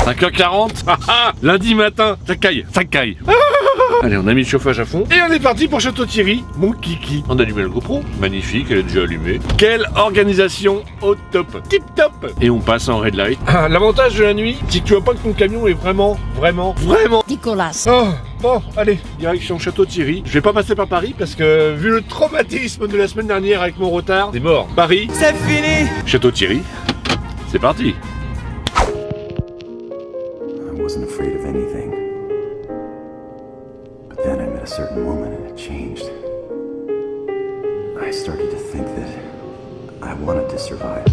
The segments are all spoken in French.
5h40. Lundi matin, ça caille. Allez, on a mis le chauffage à fond et on est parti pour Château-Thierry, mon kiki. On a allumé le GoPro, magnifique, elle est déjà allumée. Quelle organisation au top, tip top. Et on passe en red light. L'avantage de la nuit, c'est que tu vois pas que ton camion est vraiment Nicolas. Oh, bon, allez, direction Château-Thierry. Je vais pas passer par Paris parce que vu le traumatisme de la semaine dernière avec mon retard, c'est mort. Paris, C'est fini. Château-Thierry, c'est parti. I wasn't afraid of anything. But then I met a certain woman and it changed. I started to think that I wanted to survive.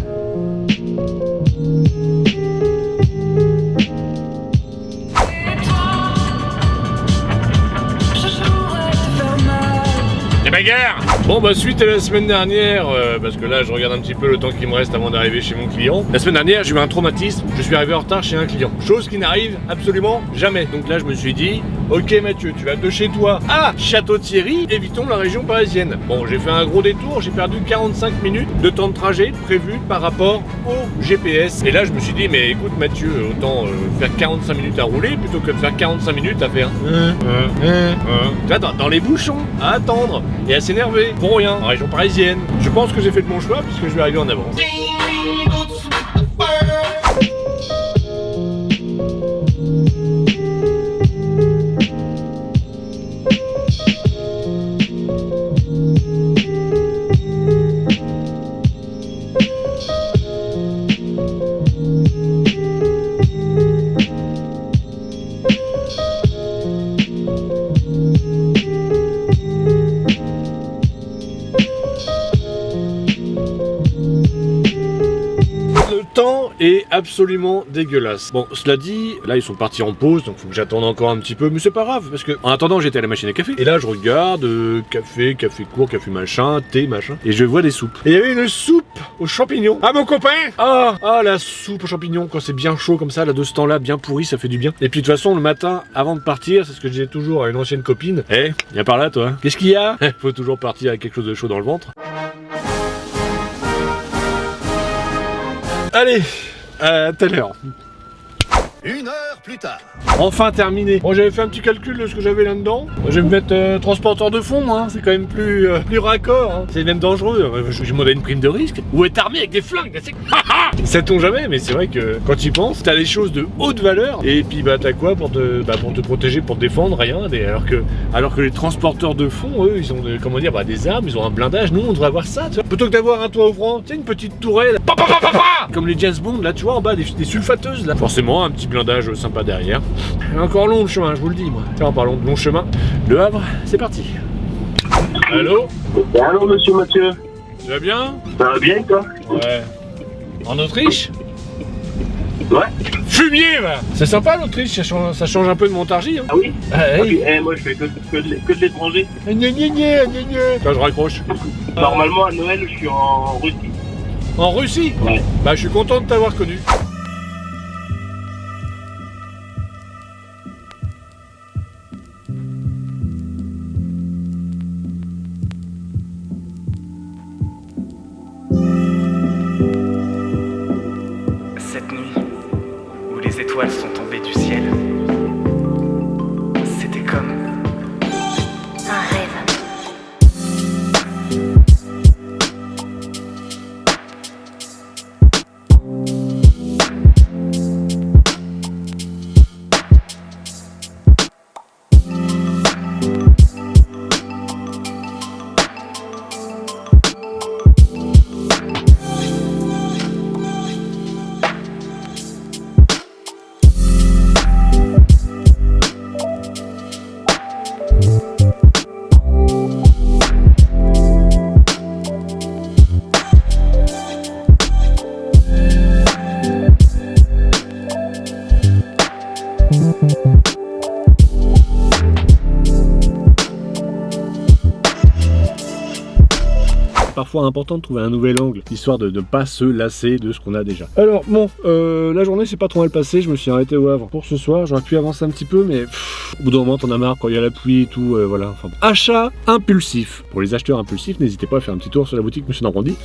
Les bagarres. Bon bah suite à la semaine dernière, parce que là je regarde un petit peu le temps qu'il me reste avant d'arriver chez mon client. La semaine dernière j'ai eu un traumatisme, je suis arrivé en retard chez un client. Chose qui n'arrive absolument jamais. Donc là je me suis dit, ok Mathieu, tu vas de chez toi à Château-Thierry, évitons la région parisienne. Bon, j'ai fait un gros détour, j'ai perdu 45 minutes de temps de trajet prévu par rapport au GPS. Et là je me suis dit, mais écoute Mathieu, autant faire 45 minutes à rouler plutôt que de faire 45 minutes à faire tu vois, dans les bouchons, à attendre et à s'énerver pour rien en région parisienne. Je pense que j'ai fait le bon choix puisque je vais arriver en avance. Est absolument dégueulasse. Bon, cela dit, là ils sont partis en pause, donc faut que j'attende encore un petit peu, mais c'est pas grave, parce que en attendant j'étais à la machine à café, et là je regarde, café court, café machin, thé machin, et je vois des soupes. Et il y avait une soupe aux champignons. Ah mon copain. Ah la soupe aux champignons, quand c'est bien chaud comme ça, là de ce temps-là, bien pourri, ça fait du bien. Et puis de toute façon, le matin, avant de partir, c'est ce que je disais toujours à une ancienne copine, viens par là toi, qu'est-ce qu'il y a? Faut toujours partir avec quelque chose de chaud dans le ventre. Allez, à tout à l'heure. 1 heure plus tard. Enfin terminé. Bon, j'avais fait un petit calcul de ce que j'avais là-dedans. Je vais me mettre transporteur de fond, hein. C'est quand même plus raccord. Hein. C'est même dangereux. Je demandais une prime de risque. Ou être armé avec des flingues. Ça tombe jamais, mais c'est vrai que quand tu y penses, t'as des choses de haute valeur. Et puis bah t'as quoi pour te protéger, pour te défendre, rien. Alors que les transporteurs de fond, eux, ils ont des armes, ils ont un blindage. Nous, on devrait avoir ça. Tu vois. Plutôt que d'avoir un toit ouvrant, tu sais, une petite tourelle. Comme les James Bond, là, tu vois, en bas, des sulfateuses, là. Forcément, un petit blindage sympa derrière. Encore long le chemin, je vous le dis, moi. Tiens, en parlant de long chemin, Le Havre, c'est parti. Allô? Allô, monsieur Mathieu. Tu vas bien? Ça va bien, toi? Ouais. En Autriche? Ouais. Fumier, va! C'est sympa l'Autriche, ça change un peu de Montargis. Hein. Ah oui? Ah, oui. Moi, je fais que de l'étranger. Quand je raccroche. Normalement, à Noël, je suis en Russie. En Russie? Ouais. Bah, je suis content de t'avoir connu. Cette nuit, où les étoiles sont tombées du ciel, c'était comme Un rêve. parfois important de trouver un nouvel angle, histoire de ne pas se lasser de ce qu'on a déjà. Alors bon, la journée s'est pas trop mal passée, je me suis arrêté au Havre pour ce soir, j'aurais pu avancer un petit peu, mais au bout d'un moment t'en as marre quand il y a la pluie et tout, voilà. Enfin, achat impulsif. Pour les acheteurs impulsifs, n'hésitez pas à faire un petit tour sur la boutique Monsieur Normandie.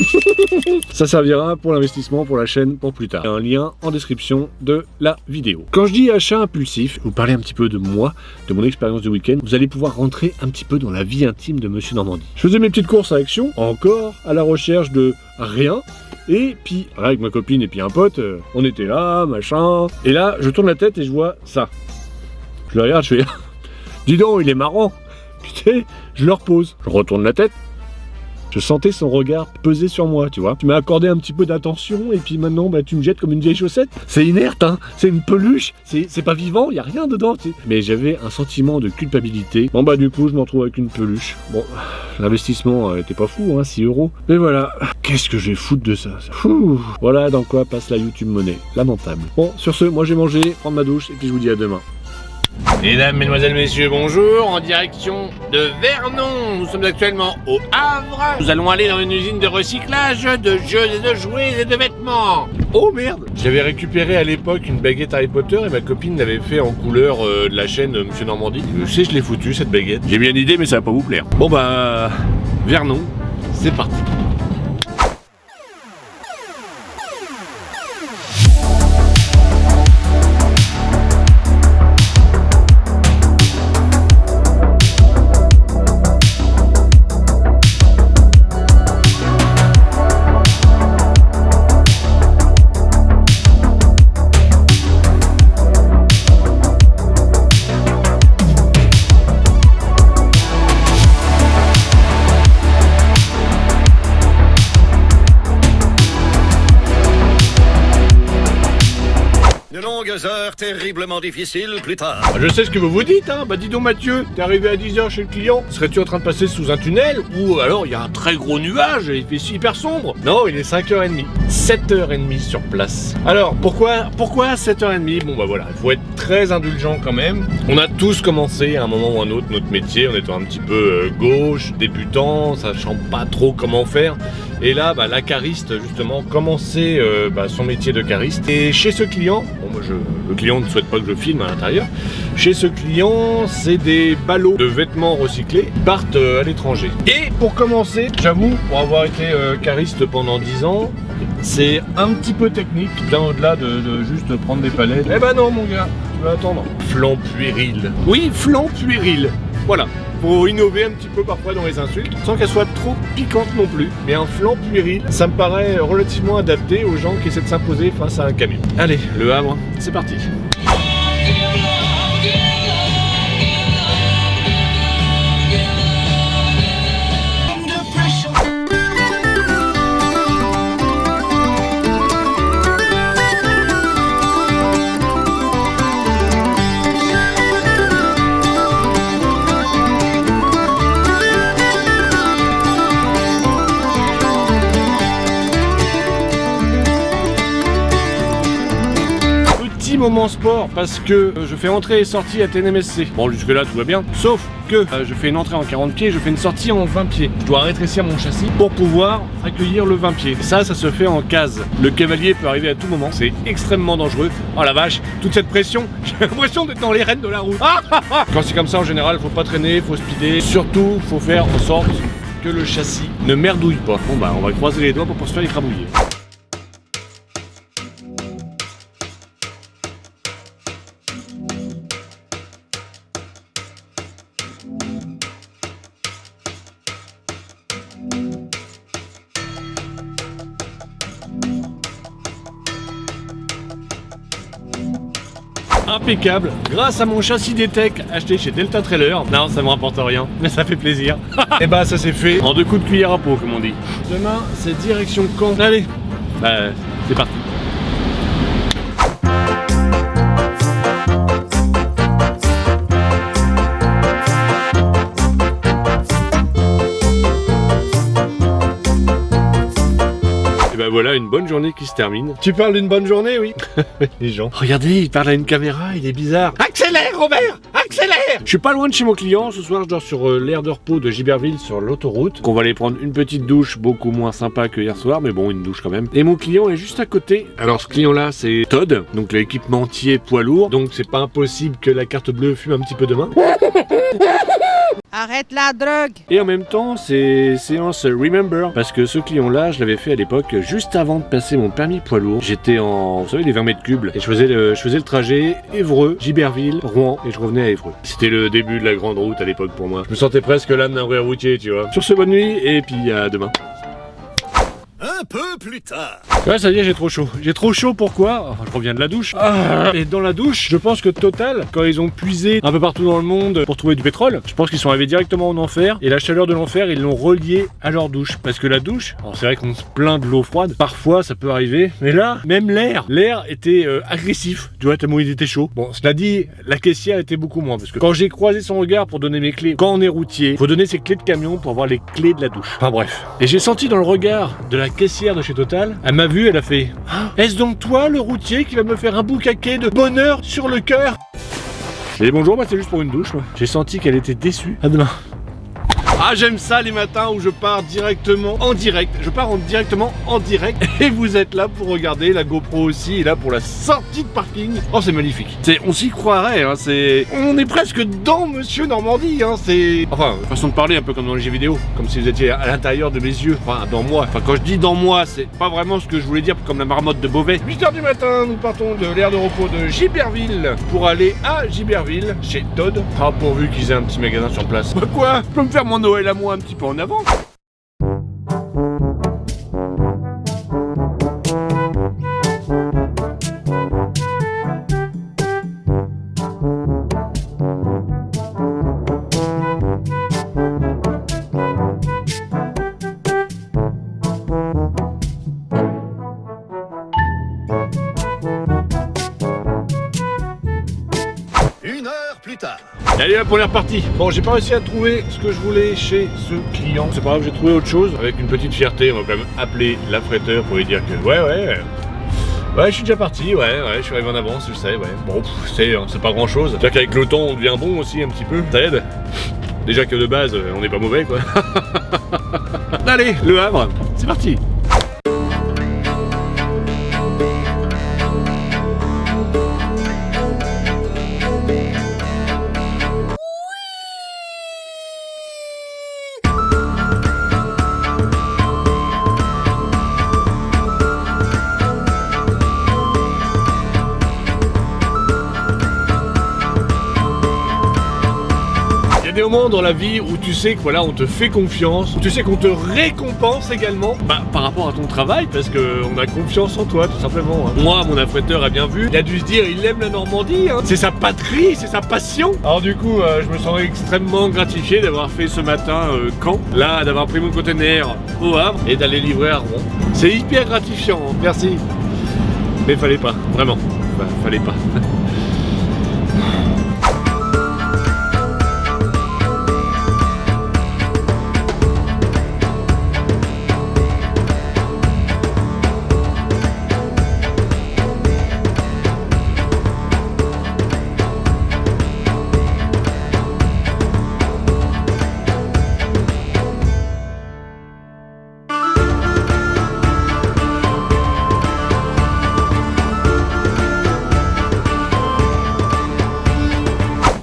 Ça servira pour l'investissement, pour la chaîne, pour plus tard. Il y a un lien en description de la vidéo. Quand je dis achat impulsif, vous parlez un petit peu de moi, de mon expérience du week-end, vous allez pouvoir rentrer un petit peu dans la vie intime de Monsieur Normandie. Je faisais mes petites courses à Action, encore à la recherche de rien. Et puis, avec ma copine et puis un pote, on était là, machin. Et là, je tourne la tête et je vois ça. Je le regarde, je fais dis donc, il est marrant. Putain, je le repose. Je retourne la tête. Je sentais son regard peser sur moi, tu vois. Tu m'as accordé un petit peu d'attention et puis maintenant, bah, tu me jettes comme une vieille chaussette. C'est inerte, hein. C'est une peluche. C'est pas vivant, il y a rien dedans, tu sais. Mais j'avais un sentiment de culpabilité. Bon, bah, du coup, je me retrouve avec une peluche. Bon, l'investissement était pas fou, hein, 6 €. Mais voilà. Qu'est-ce que je vais foutre de ça? Voilà dans quoi passe la YouTube monnaie. Lamentable. Bon, sur ce, moi j'ai mangé, prendre ma douche et puis je vous dis à demain. Mesdames, mesdemoiselles, messieurs, bonjour, en direction de Vernon. Nous sommes actuellement au Havre. Nous allons aller dans une usine de recyclage de jeux et de jouets et de vêtements. Oh merde! J'avais récupéré à l'époque une baguette Harry Potter et ma copine l'avait fait en couleur de la chaîne Monsieur Normandie. Je sais, je l'ai foutue cette baguette. J'ai bien l'idée, mais ça va pas vous plaire. Bon bah, Vernon, c'est parti. Longues heures terriblement difficiles plus tard. Je sais ce que vous vous dites, hein. Bah dis donc Mathieu, t'es arrivé à 10 h chez le client. Serais-tu en train de passer sous un tunnel? Ou alors il y a un très gros nuage et il fait super sombre? Non, il est 5h30. 7h30 sur place. Alors, pourquoi 7h30? Bon bah voilà, il faut être très indulgent quand même. On a tous commencé à un moment ou un autre notre métier en étant un petit peu gauche, débutant, sachant pas trop comment faire. Et là, bah, la cariste, justement, commençait son métier de cariste. Et chez ce client, bon, moi, le client ne souhaite pas que je filme à l'intérieur. Chez ce client, c'est des ballots de vêtements recyclés qui partent à l'étranger. Et pour commencer, j'avoue, pour avoir été cariste pendant 10 ans, c'est un petit peu technique, bien au-delà de juste prendre des palettes. Eh ben non, mon gars, tu vas attendre. Flan puéril. Oui, flan puéril. Voilà. Faut innover un petit peu parfois dans les insultes, sans qu'elles soient trop piquantes non plus. Mais un flan puéril, ça me paraît relativement adapté aux gens qui essaient de s'imposer face à un camion. Allez, le Havre, c'est parti. Moment sport parce que je fais entrée et sortie à TNMSC. Bon, jusque là tout va bien, sauf que je fais une entrée en 40 pieds, je fais une sortie en 20 pieds. Je dois rétrécir mon châssis pour pouvoir accueillir le 20 pieds. Ça se fait en case. Le cavalier peut arriver à tout moment, c'est extrêmement dangereux. Oh la vache, toute cette pression, j'ai l'impression d'être dans les rênes de la route. Quand c'est comme ça en général, faut pas traîner, faut speeder. Surtout, faut faire en sorte que le châssis ne merdouille pas. Bon bah, on va croiser les doigts pour se faire écrabouiller. Impeccable, grâce à mon châssis D-Tech acheté chez Delta Trailer. Non, ça me rapporte rien, mais ça fait plaisir. Et bah ça s'est fait en 2 coups de cuillère à peau, comme on dit. Demain, c'est direction Caen. Allez, bah c'est parti. Voilà une bonne journée qui se termine. Tu parles d'une bonne journée, oui? Les gens. Regardez, il parle à une caméra, il est bizarre. Accélère, Robert! accélère. Je suis pas loin de chez mon client, ce soir je dors sur l'aire de repos de Giberville sur l'autoroute. On va aller prendre une petite douche, beaucoup moins sympa que hier soir, mais bon, une douche quand même. Et mon client est juste à côté. Alors ce client là c'est Todd, donc l'équipementier poids lourd, donc c'est pas impossible que la carte bleue fume un petit peu demain. Arrête la drogue! Et en même temps, c'est séance Remember, parce que ce client-là, je l'avais fait à l'époque, juste avant de passer mon permis poids lourd. J'étais en, vous savez, les 20 mètres cubes, et je faisais le trajet Évreux, Giberville, Rouen, et je revenais à Évreux. C'était le début de la grande route à l'époque pour moi. Je me sentais presque l'âme d'un vrai routier, tu vois. Sur ce, bonne nuit, et puis à demain. Un peu plus tard. Ouais, ça y est, j'ai trop chaud. J'ai trop chaud, pourquoi? Enfin, je reviens de la douche. Et dans la douche, je pense que Total, quand ils ont puisé un peu partout dans le monde pour trouver du pétrole, je pense qu'ils sont arrivés directement en enfer, et la chaleur de l'enfer, ils l'ont relié à leur douche. Parce que la douche, alors c'est vrai qu'on se plaint de l'eau froide, parfois ça peut arriver, mais là, même l'air était agressif, tu vois, tellement il était chaud. Bon, cela dit, la caissière était beaucoup moins, parce que quand j'ai croisé son regard pour donner mes clés, quand on est routier, faut donner ses clés de camion pour avoir les clés de la douche. Enfin bref. Et j'ai senti dans le regard de la caissière de chez Total, elle m'a vu, elle a fait « Est-ce donc toi le routier qui va me faire un boucaquet de bonheur sur le cœur ?» J'ai dit bonjour, moi c'est juste pour une douche. J'ai senti qu'elle était déçue. À demain. Ah, j'aime ça les matins où je pars directement en direct. Je pars directement en direct et vous êtes là pour regarder. La GoPro aussi est là pour la sortie de parking. Oh, c'est magnifique. On s'y croirait, hein, on est presque dans Monsieur Normandie, hein, enfin, façon de parler un peu comme dans les jeux vidéo, comme si vous étiez à l'intérieur de mes yeux, enfin dans moi. Enfin, quand je dis dans moi, c'est pas vraiment ce que je voulais dire comme la marmotte de Beauvais. 8h du matin, nous partons de l'aire de repos de Giberville pour aller à Giberville chez Todd. Ah, pourvu qu'ils aient un petit magasin sur place. Bah quoi? Je peux me faire mon Noël à moi un petit peu en avant. Une heure plus tard. Allez hop, on est reparti. Bon, j'ai pas réussi à trouver ce que je voulais chez ce client. C'est pas grave, j'ai trouvé autre chose. Avec une petite fierté, on va quand même appeler l'affréteur pour lui dire que ouais, je suis déjà parti, je suis arrivé en avance, je sais, ouais. Bon, c'est pas grand chose. C'est-à-dire qu'avec le temps, on devient bon aussi un petit peu. Ça aide. Déjà que de base, on n'est pas mauvais, quoi. Allez, Le Havre, c'est parti. Il y a des moments dans la vie où tu sais que voilà, on te fait confiance, où tu sais qu'on te récompense également par rapport à ton travail, parce qu'on a confiance en toi tout simplement. Hein. Moi, mon affréteur a bien vu, il a dû se dire il aime la Normandie, hein. C'est sa patrie, c'est sa passion. Alors du coup, je me sens extrêmement gratifié d'avoir fait ce matin Caen, là d'avoir pris mon container au Havre et d'aller livrer à Rouen. C'est hyper gratifiant, hein. Merci. Mais fallait pas, vraiment, fallait pas.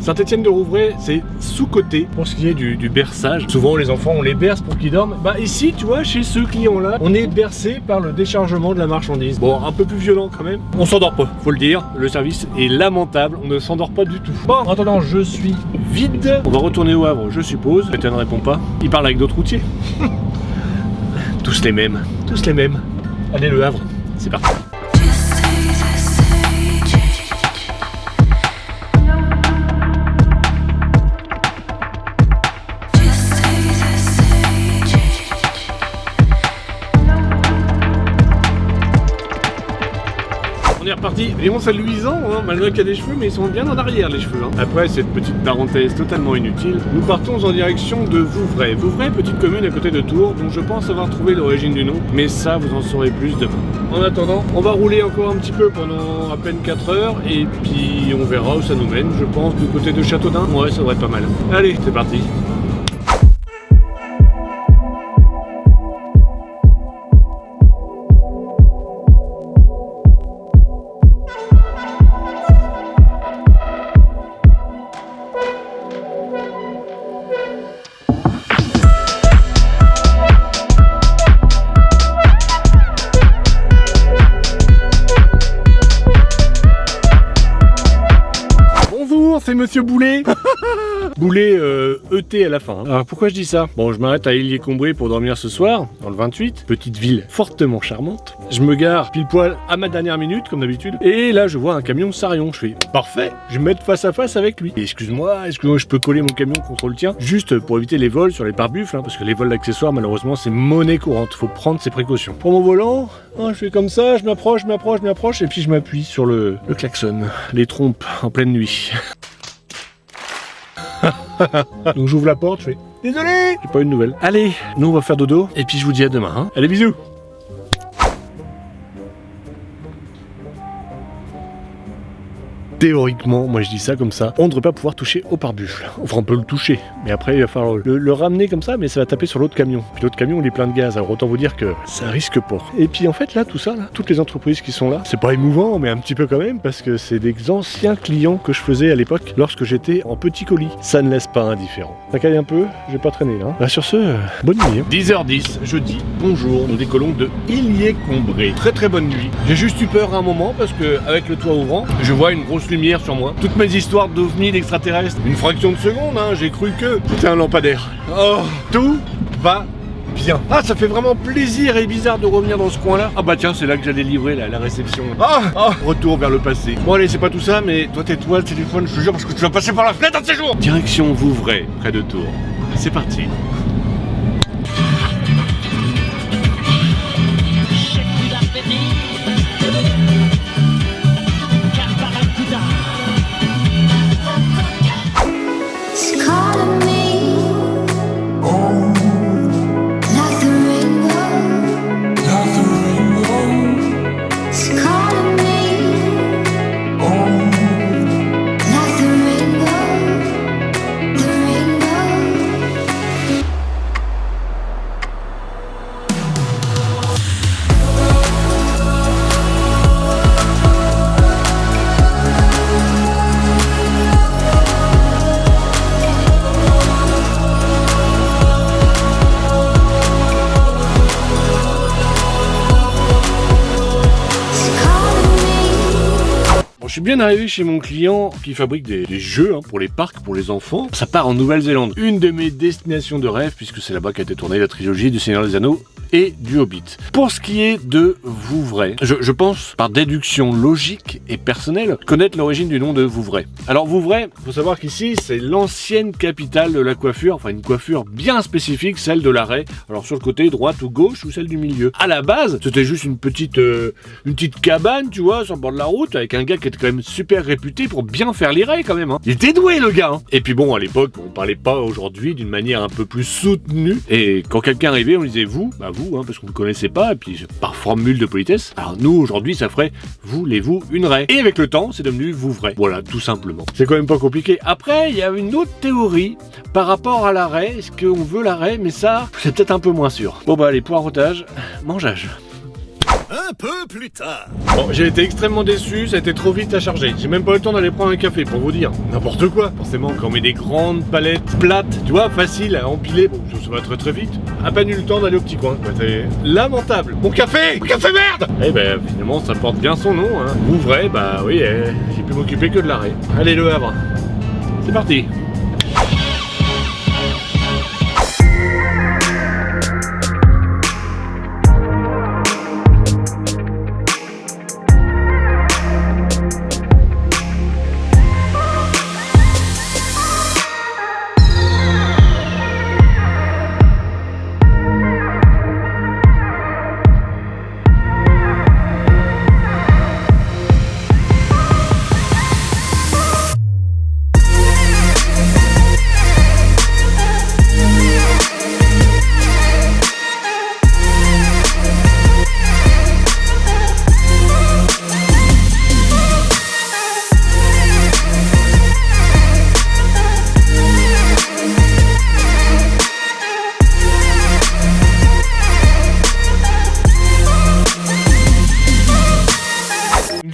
Saint-Étienne-de-Rouvray, c'est sous-coté pour ce qui est du berçage. Souvent, les enfants, on les berce pour qu'ils dorment. Bah ici, tu vois, chez ce client-là, on est bercé par le déchargement de la marchandise. Bon, un peu plus violent quand même. On s'endort pas, faut le dire. Le service est lamentable, on ne s'endort pas du tout. Bon, en attendant, je suis vide. On va retourner au Havre, je suppose. Peter ne répond pas. Il parle avec d'autres routiers. Tous les mêmes. Tous les mêmes. Allez, Le Havre, c'est parti. reparti. Et bon, c'est luisant, hein, malgré qu'il y a des cheveux, mais ils sont bien en arrière, les cheveux. Hein. Après cette petite parenthèse totalement inutile, nous partons en direction de Vouvray. Vouvray, petite commune à côté de Tours, dont je pense avoir trouvé l'origine du nom, mais ça, vous en saurez plus demain. En attendant, on va rouler encore un petit peu pendant à peine 4 heures, et puis on verra où ça nous mène, je pense, du côté de Châteaudun. Ouais, ça devrait être pas mal. Allez, c'est parti. C'est Monsieur Boulet. Boulet ET à la fin. Alors pourquoi je dis ça? Bon, je m'arrête à Illier-Combré pour dormir ce soir, dans le 28, petite ville fortement charmante. Je me gare pile poil à ma dernière minute, comme d'habitude, et là je vois un camion Sarion. Je fais parfait, je vais me mettre face à face avec lui. Et excuse-moi, je peux coller mon camion contre le tien, juste pour éviter les vols sur les pare-buffles, hein, parce que les vols d'accessoires, malheureusement, c'est monnaie courante. Faut prendre ses précautions. Pour mon volant, hein, je fais comme ça, je m'approche, et puis je m'appuie sur le klaxon, les trompes en pleine nuit. Donc j'ouvre la porte, je fais désolé, j'ai pas eu de nouvelles. Allez, nous on va faire dodo, et puis je vous dis à demain. Hein. Allez, bisous. Théoriquement, moi je dis ça comme ça, on ne devrait pas pouvoir toucher au pare-buffle. Enfin, on peut le toucher, mais après il va falloir le ramener comme ça, mais ça va taper sur l'autre camion. Puis l'autre camion il est plein de gaz, alors autant vous dire que ça risque pas. Et puis en fait là, tout ça, là, toutes les entreprises qui sont là, c'est pas émouvant, mais un petit peu quand même, parce que c'est des anciens clients que je faisais à l'époque, lorsque j'étais en petit colis. Ça ne laisse pas indifférent. Ça caille un peu, je vais pas traîner là. Bah, sur ce, bonne nuit. Hein. 10h10, jeudi, bonjour, nous décollons de Illier-Combré. Très très bonne nuit. J'ai juste eu peur à un moment, parce que avec le toit ouvrant, je vois une grosse lumière sur moi. Toutes mes histoires d'ovnis, d'extraterrestres, une fraction de seconde, hein, j'ai cru que c'était un lampadaire. Oh, tout va bien. Ah, ça fait vraiment plaisir et bizarre de revenir dans ce coin-là. Ah bah tiens, c'est là que j'allais livrer la réception. Retour vers le passé. Bon allez, c'est pas tout ça, mais toi tais-toi le téléphone, je te jure, parce que tu vas passer par la fenêtre un de ces jours. Direction Vouvray, près de Tours. C'est parti. Je suis bien arrivé chez mon client qui fabrique des jeux hein, pour les parcs, pour les enfants. Ça part en Nouvelle-Zélande, une de mes destinations de rêve, puisque c'est là-bas qu'a été tournée la trilogie du Seigneur des Anneaux et du Hobbit. Pour ce qui est de Vouvray, je pense, par déduction logique et personnelle, connaître l'origine du nom de Vouvray. Alors Vouvray, faut savoir qu'ici, c'est l'ancienne capitale de la coiffure, enfin une coiffure bien spécifique, celle de l'arrêt. Alors sur le côté, droite ou gauche, ou celle du milieu. À la base, c'était juste une petite cabane, tu vois, sur le bord de la route, avec un gars qui était quand même super réputé pour bien faire les raies quand même. Hein. Il était doué le gars. Hein. Et puis bon, à l'époque, on parlait pas aujourd'hui d'une manière un peu plus soutenue. Et quand quelqu'un arrivait, on disait vous, bah vous, hein, parce qu'on ne connaissait pas, et puis par formule de politesse. Alors nous, aujourd'hui, ça ferait voulez-vous une raie. Et avec le temps, c'est devenu Vouvray. Voilà, tout simplement. C'est quand même pas compliqué. Après, il y a une autre théorie par rapport à la raie. Est-ce qu'on veut la raie? Mais ça, c'est peut-être un peu moins sûr. Bon bah allez, poireautage, mangeage. Un peu plus tard. Bon, j'ai été extrêmement déçu, ça a été trop vite à charger. J'ai même pas eu le temps d'aller prendre un café pour vous dire. N'importe quoi. Forcément, quand on met des grandes palettes plates, tu vois, faciles à empiler, bon, ça va très très vite. À peine eu le temps d'aller au petit coin. C'est lamentable. Mon café merde. Eh ben, finalement, ça porte bien son nom, hein. Vouvray, bah oui, j'ai pu m'occuper que de l'arrêt. Allez, Le Havre. C'est parti.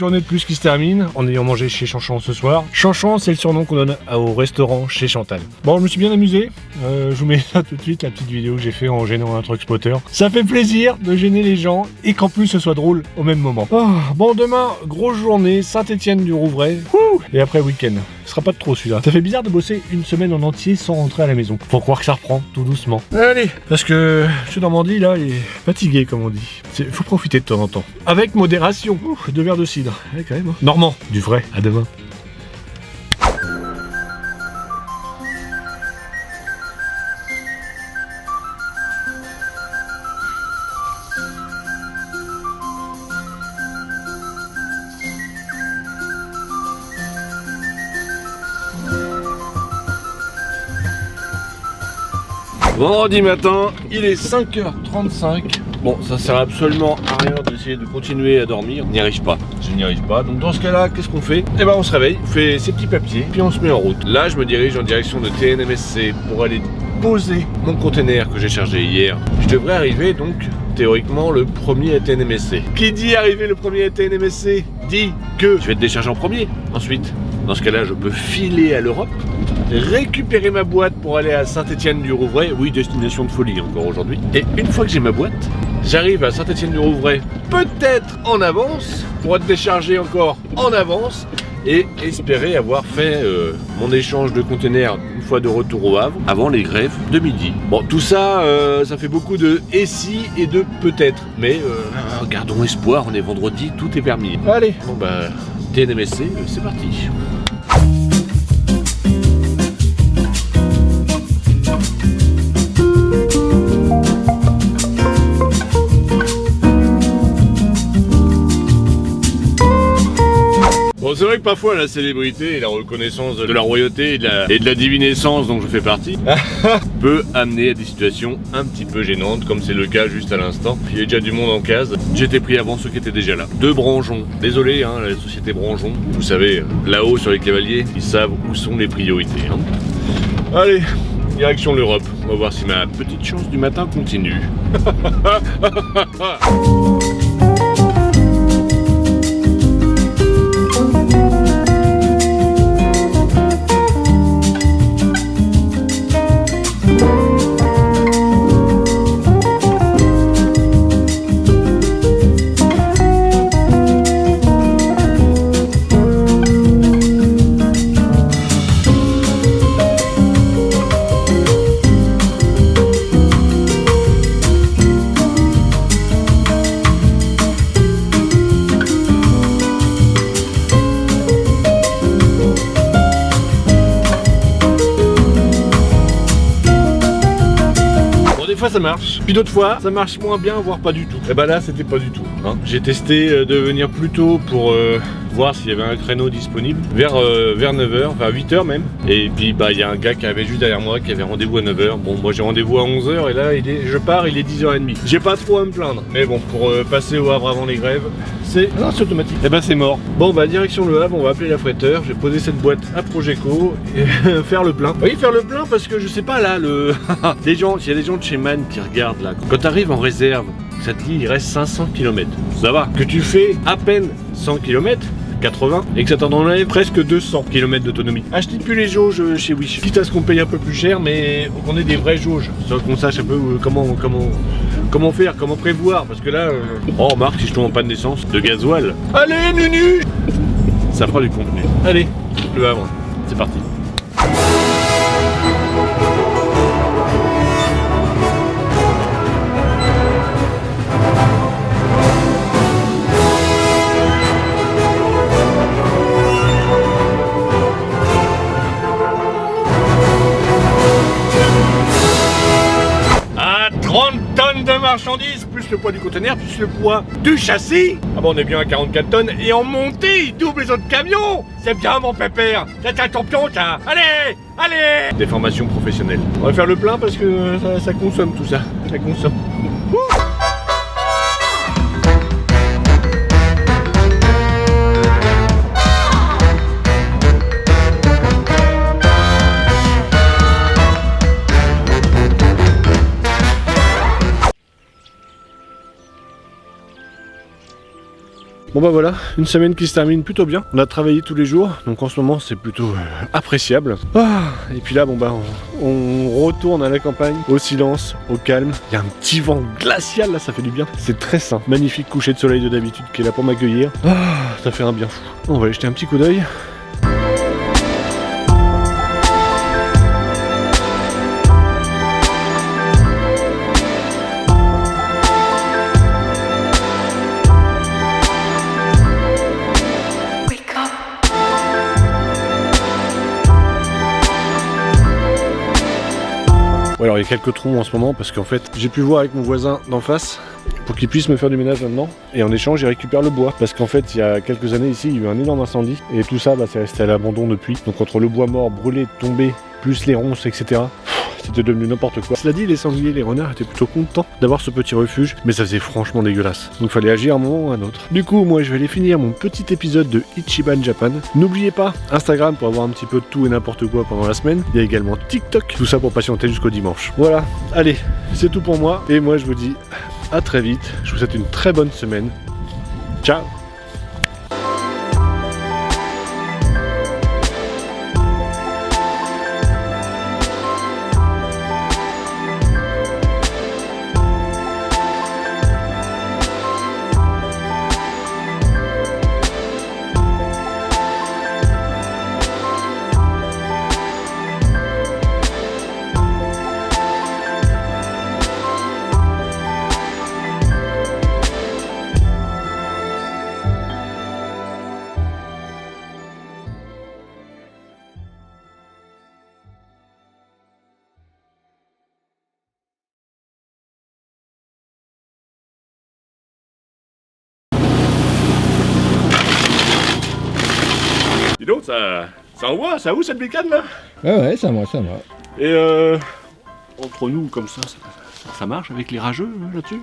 journée de plus qui se termine en ayant mangé chez Chanchan ce soir. Chanchan, c'est le surnom qu'on donne au restaurant chez Chantal. Bon, je me suis bien amusé. Je vous mets là tout de suite la petite vidéo que j'ai fait en gênant un truck spotter. Ça fait plaisir de gêner les gens et qu'en plus ce soit drôle au même moment. Oh, bon, demain, grosse journée, Saint-Étienne-du-Rouvray. Et après week-end. Ce sera pas de trop celui-là. Ça fait bizarre de bosser une semaine en entier sans rentrer à la maison. Faut croire que ça reprend tout doucement. Allez, parce que je Normandie là, il est fatigué comme on dit. Faut profiter de temps en temps. Avec modération. 2 verres de cidre. Ouais, quand même. Hein. Normand, du vrai. À demain. Vendredi matin, il est 5h35. Bon, ça sert absolument à rien d'essayer de continuer à dormir. On n'y arrive pas. Je n'y arrive pas. Donc dans ce cas-là, qu'est-ce qu'on fait? Eh ben on se réveille, on fait ses petits papiers, puis on se met en route. Là, je me dirige en direction de TNMSC pour aller poser mon container que j'ai chargé hier. Je devrais arriver donc théoriquement le premier à TNMSC. Qui dit arriver le premier à TNMSC dit que je vais être déchargé en premier. Ensuite, dans ce cas-là, je peux filer à l'Europe, récupérer ma boîte pour aller à Saint-Étienne-du-Rouvray. Oui, destination de folie encore aujourd'hui. Et une fois que j'ai ma boîte, j'arrive à Saint-Étienne-du-Rouvray, peut-être en avance, pour être déchargé encore en avance, et espérer avoir fait mon échange de containers une fois de retour au Havre, avant les grèves de midi. Bon, tout ça, ça fait beaucoup de « et si » et de « peut-être ». Mais gardons espoir, on est vendredi, tout est permis. Allez, bon bah, TNMSC, c'est parti. Bon, c'est vrai que parfois la célébrité et la reconnaissance de la royauté et de la divine essence dont je fais partie peut amener à des situations un petit peu gênantes, comme c'est le cas juste à l'instant. Il y a déjà du monde en case. J'étais pris avant ceux qui étaient déjà là. 2 Branjons. Désolé, hein, la société Branjon. Vous savez, là-haut sur les cavaliers, ils savent où sont les priorités. Hein. Allez, direction l'Europe. On va voir si ma petite chance du matin continue. Des fois ça marche, puis d'autres fois ça marche moins bien, voire pas du tout. Et bah là c'était pas du tout. Hein. J'ai testé de venir plus tôt pour voir s'il y avait un créneau disponible vers 9h, vers 8h même. Et puis bah il y a un gars qui avait juste derrière moi qui avait rendez-vous à 9h. Bon, moi j'ai rendez-vous à 11h et là je pars, il est 10h30. J'ai pas trop à me plaindre. Mais bon, pour passer au Havre avant les grèves, c'est automatique. Et bah c'est mort. Bon bah direction le Havre, on va appeler la fretteur. Je vais poser cette boîte à Progeco et faire le plein. Oui, faire le plein parce que je sais pas là, des gens, s'il y a des gens de chez Man qui regardent là, quand tu arrives en réserve, ça te dit il reste 500 km. Ça va. Que tu fais à peine 100 km, 80, et que ça t'en enlève presque 200 km d'autonomie. Achetez plus les jauges chez Wish. Quitte à ce qu'on paye un peu plus cher, mais qu'on ait des vraies jauges. Qu'on sache un peu comment faire, comment prévoir. Parce que là, oh remarque, si je tombe en panne d'essence, de gasoil. Allez, Nunu! Ça fera du contenu. Allez, le Havre, c'est parti. De marchandises, plus le poids du conteneur, plus le poids du châssis. Ah bon, on est bien à 44 tonnes et en montée, il double les autres camions. C'est bien mon pépère. T'es un champion, ça. Allez, allez. Des formations professionnelles. On va faire le plein parce que ça consomme tout ça. Ça consomme. Bon bah voilà, une semaine qui se termine plutôt bien. On a travaillé tous les jours, donc en ce moment c'est plutôt appréciable. Et puis là, bon bah on retourne à la campagne, au silence, au calme. Il y a un petit vent glacial là, ça fait du bien. C'est très sain. Magnifique coucher de soleil de d'habitude qui est là pour m'accueillir. Ça fait un bien fou. On va aller jeter un petit coup d'œil. Ouais, alors il y a quelques trous en ce moment parce qu'en fait j'ai pu voir avec mon voisin d'en face pour qu'il puisse me faire du ménage maintenant, et en échange il récupère le bois parce qu'en fait il y a quelques années ici il y a eu un énorme incendie et tout ça c'est resté à l'abandon depuis. Donc entre le bois mort, brûlé, tombé, plus les ronces, etc. C'était devenu n'importe quoi. Cela dit, les sangliers, les renards étaient plutôt contents d'avoir ce petit refuge, mais ça faisait franchement dégueulasse. Donc fallait agir un moment ou un autre. Du coup, moi je vais aller finir mon petit épisode de Ichiban Japan. N'oubliez pas Instagram pour avoir un petit peu de tout et n'importe quoi pendant la semaine. Il y a également TikTok, tout ça pour patienter jusqu'au dimanche. Voilà, allez, c'est tout pour moi. Et moi je vous dis à très vite. Je vous souhaite une très bonne semaine. Ciao. Dis donc, ça envoie, ça où cette bécane là? Ouais, ça va. Et entre nous comme ça marche avec les rageux là-dessus?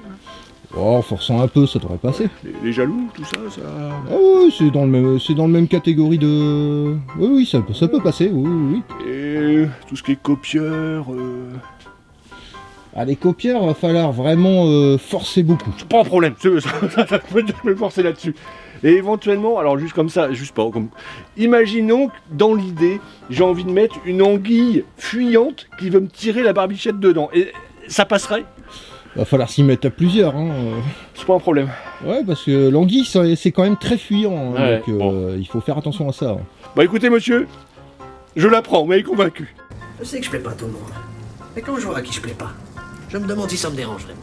Oh, en forçant un peu, ça devrait passer. Les jaloux, tout ça, Ah oui, c'est dans le même catégorie de... Oui, ça peut passer, oui. Et tout ce qui est copieur... Ah, les copieurs, va falloir vraiment forcer beaucoup. C'est pas un problème, ça peut dire que je vais me forcer là-dessus. Et éventuellement, alors juste comme ça, juste pas comme... Imaginons que dans l'idée, j'ai envie de mettre une anguille fuyante qui veut me tirer la barbichette dedans. Et ça passerait? Va falloir s'y mettre à plusieurs, hein. C'est pas un problème. Ouais, parce que l'anguille, c'est quand même très fuyant, hein, Ouais, donc bon. il faut faire attention à ça. Hein. Bah écoutez monsieur, je la prends, vous m'avez convaincu. Je sais que je plais pas à tout le monde. Mais quand je vois à qui je plais pas, je me demande si ça me dérange vraiment.